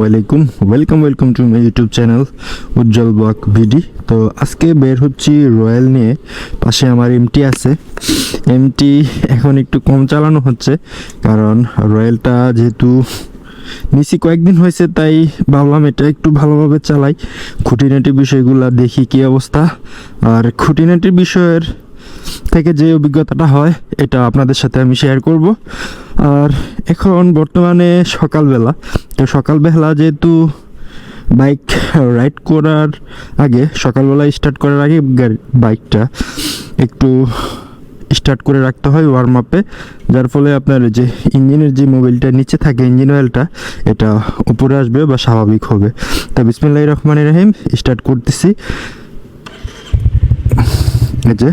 ওয়ালাইকুম welcome to my YouTube channel Ujjwal vlog ভিডি। তো আজকে বের হচ্ছি রয়্যাল নিয়ে। পাশে আমার এমটি আছে। এমটি এখন একটু কম চালানো হচ্ছে, কারণ রয়্যালটা যেহেতু নিচি কয়েকদিন হয়েছে, তাই ভাবলাম এটা একটু ভালোভাবে চালাই, খুঁটিনাটি বিষয়গুলো দেখি কি অবস্থা। আর খুঁটিনাটি বিষয়ের থেকে যে অভিজ্ঞতাটা হয় এটা আপনাদের সাথে আমি শেয়ার করব। আর এখন বর্তমানে সকালবেলা, তো সকালবেলা যেহেতু বাইক রাইড করার আগে, সকালবেলা স্টার্ট করার আগে বাইকটা একটু স্টার্ট করে রাখতে হয় ওয়ার্ম আপে, যার ফলে আপনার যে ইঞ্জিনের যে মোবিলটা নিচে থাকে, ইঞ্জিন অয়েলটা, এটা উপরে আসবে বা স্বাভাবিক হবে। তো বিসমিল্লাহির রহমানির রহিম স্টার্ট করতেছি। এই যে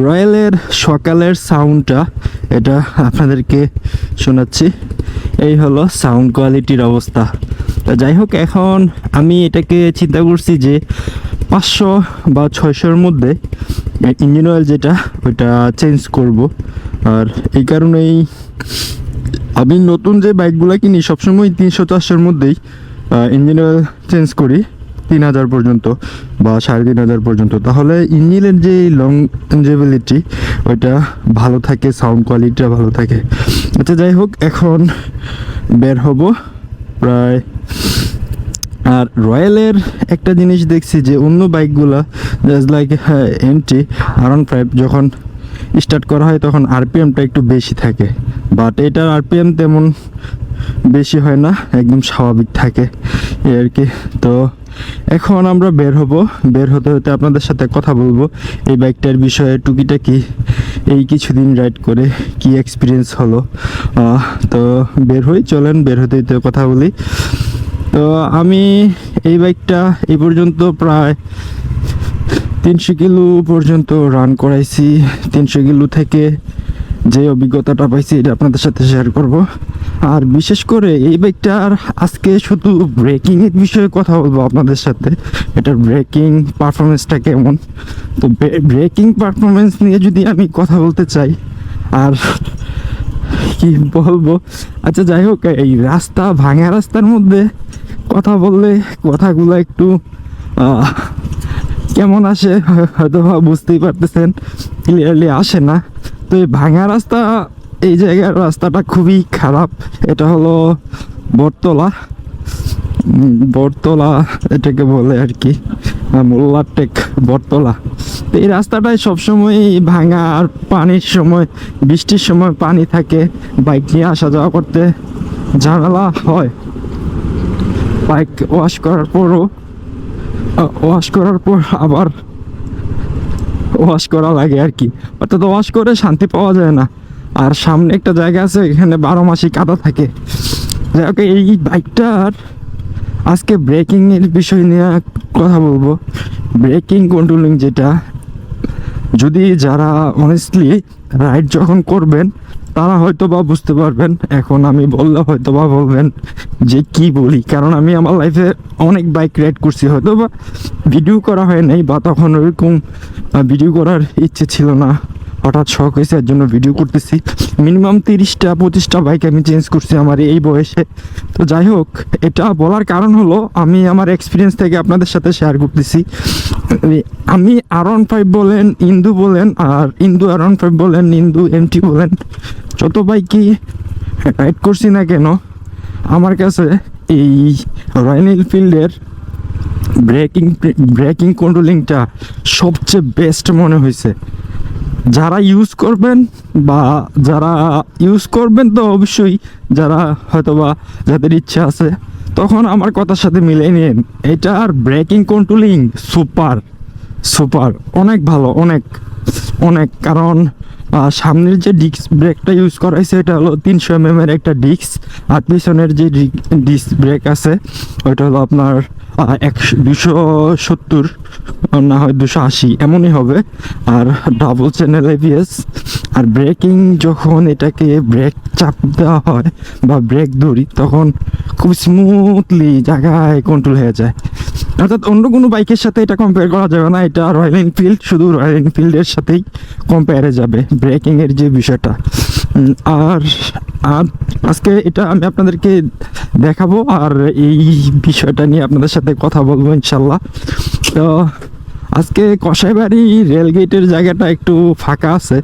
রয়্যালের সকালের সাউন্ডটা, এটা আপনাদেরকে শোনাচ্ছি। এই হলো সাউন্ড কোয়ালিটির অবস্থা। তো যাই হোক, এখন আমি এটাকে চিন্তা করছি যে 500 বা 600-র মধ্যে ইঞ্জিন অয়েল যেটা, ওইটা চেঞ্জ করব। আর এই কারণেই আমি নতুন যে বাইকগুলো কিনি সবসময় 300-400-র মধ্যেই ইঞ্জিন অয়েল চেঞ্জ করি, 3000 পর্যন্ত বা 3500 পর্যন্ত। তাহলে ইঞ্জিনের যে লংজেবিলিটি ওইটা ভালো থাকে, সাউন্ড কোয়ালিটিটা ভালো থাকে। আচ্ছা যাই হোক, এখন বের হব প্রায়। আর রয়্যালের একটা জিনিস দেখছি যে অন্য বাইকগুলা জাস্ট লাইক এমটি R15 যখন স্টার্ট করা হয় তখন আরপিএমটা একটু বেশি থাকে, বাট এটার আরপিএম তেমন বেশি হয় না, একদম স্বাভাবিক থাকে এই আর কি। তো এখন আমরা বের হব, বের হতে হতে আপনাদের সাথে কথা বলবো এই বাইকটার বিষয়ে টুকিটাকি, এই কিছুদিন রাইড করে কি এক্সপিরিয়েন্স হলো। তো বের হই, চলেন বের হতে হতে কথা বলি। তো আমি এই বাইকটা এই পর্যন্ত প্রায় 300 কিলো পর্যন্ত রান করাইছি। 300 কিলো থেকে যে অভিজ্ঞতাটা পাইছি এটা আপনাদের সাথে শেয়ার করব। আর বিশেষ করে এই বাইকটার আজকে শুধু ব্রেকিংয়ের বিষয়ে কথা বলবো আপনাদের সাথে, এটার ব্রেকিং পারফরমেন্সটা কেমন। তো ব্রেকিং পারফরমেন্স নিয়ে যদি আমি কথা বলতে চাই, আর কি বলবো, আচ্ছা যাই হোক, এই রাস্তা, ভাঙা রাস্তার মধ্যে কথা বললে কথাগুলো একটু কেমন আসে হয়তো বুঝতেই পারতেছেন, ক্লিয়ারলি আসে না। তো এই ভাঙা রাস্তা, এই জায়গার রাস্তাটা খুবই খারাপ। এটা হলো বটতলা এটাকে বলে আর কি, মোল্লারটেক বটতলা। তো এই রাস্তাটায় সবসময় ভাঙা, আর পানির সময়, বৃষ্টির সময় পানি থাকে, বাইক নিয়ে আসা যাওয়া করতে ঝামেলা হয়। বাইক ওয়াশ করার পর আবার ওয়াশ করা লাগে আর কি, অর্থাৎ ওয়াশ করে শান্তি পাওয়া যায় না। আর সামনে একটা জায়গা আছে, এখানে 12 মাসই কাদা থাকে। যাই হোক, এই বাইকটার আজকে ব্রেকিংয়ের বিষয় নিয়ে কথা বলবো। ব্রেকিং কন্ট্রোলিং যেটা, যদি যারা অনেস্টলি রাইড যখন করবেন তারা হয়তো বা বুঝতে পারবেন। এখন আমি বললে হয়তো বা বলবেন যে কি বলি, কারণ আমি আমার লাইফে অনেক বাইক রাইড করছি, হয়তো বা ভিডিও করা হয় নাই, বা তখন ওইরকম ভিডিও করার ইচ্ছে ছিল না, হঠাৎ শখ হয়েছে এর জন্য ভিডিও করতেছি। মিনিমাম 30-25টা বাইক আমি চেঞ্জ করছি আমার এই বয়সে। তো যাই হোক, এটা বলার কারণ হলো আমি আমার এক্সপিরিয়েন্স থেকে আপনাদের সাথে শেয়ার করতেছি। আমি R15 বলেন, ইন্দু বলেন, আর ইন্দু R15 বলেন, ইন্দু এমটি বলেন, যত বাইকই রাইড করছি না কেন, আমার কাছে এই রয়্যাল এনফিল্ডের ব্রেকিং কন্ট্রোলিংটা সবচেয়ে বেস্ট মনে হয়েছে। যারা ইউজ করবেন তো অবশ্যই, যারা হয়তোবা যাদের ইচ্ছা আছে, তখন আমার কথার সাথে মিলিয়ে নিন। এটার ব্রেকিং কন্ট্রোলিং সুপার অনেক ভালো, অনেক। কারণ সামনের যে ডিস্ক ব্রেকটা ইউজ করা হয়েছে এটা হলো 300 mm এর একটা ডিস্ক, আর পিছনের যে ডিস্ক ব্রেক আছে ওইটা হলো আপনার 270 না হয় 280 এমনই হবে। আর ডাবল চ্যানেল ABS। আর ব্রেকিং, যখন এটাকে ব্রেক চাপ দেওয়া হয় বা ব্রেক ধরি, তখন খুব স্মুথলি জায়গায় কন্ট্রোল হয়ে যায়। অর্থাৎ অন্য কোনো বাইকের সাথে এটা কম্পেয়ার করা যাবে না। এটা রয়্যাল এনফিল্ড, শুধু রয়্যাল এনফিল্ডের সাথেই কম্পেয়ারে যাবে ব্রেকিংয়ের যে বিষয়টা। আর আর আজকে এটা আমি আপনাদেরকে দেখাবো আর এই বিষয়টা নিয়ে আপনাদের সাথে কথা বলবো ইনশাল্লাহ। তো আজকে কসাইবাড়ি রেলগেটের জায়গাটা একটু ফাঁকা আছে,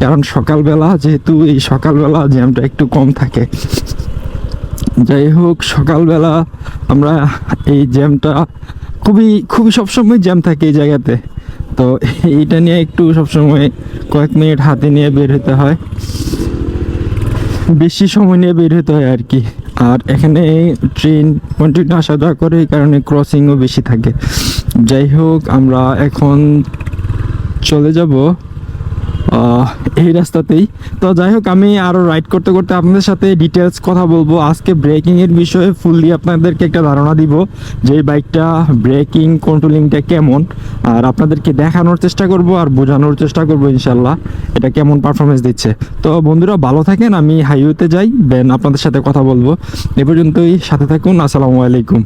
কারণ সকালবেলা যেহেতু এই সকালবেলা জ্যামটা একটু কম থাকে। যাই হোক, সকালবেলা আমরা এই জ্যামটা খুবই খুবই সবসময় জ্যাম থাকে এই জায়গাতে। তো এইটা নিয়ে একটু সবসময় কয়েক মিনিট হাতে নিয়ে বের হতে হয়, বেশি সময় নিয়ে বের হতে হয় আর কি। আর এখানে ট্রেন কন্টিনিউ আসা যাওয়া করে, এই কারণে ক্রসিংও বেশি থাকে। যাই হোক, আমরা এখন চলে যাব এই রাস্তাতেই। তো যাই হোক, আমি আরও রাইড করতে করতে আপনাদের সাথে ডিটেলস কথা বলবো। আজকে ব্রেকিংয়ের বিষয়ে ফুললি আপনাদেরকে একটা ধারণা দিব, যে এই বাইকটা ব্রেকিং কন্ট্রোলিংটা কেমন, আর আপনাদেরকে দেখানোর চেষ্টা করব আর বোঝানোর চেষ্টা করব ইনশাল্লাহ এটা কেমন পারফরমেন্স দিচ্ছে। তো বন্ধুরা ভালো থাকেন, আমি হাইওয়েতে যাই, দেন আপনাদের সাথে কথা বলবো। এ পর্যন্তই, সাথে থাকুন। আসসালামু আলাইকুম।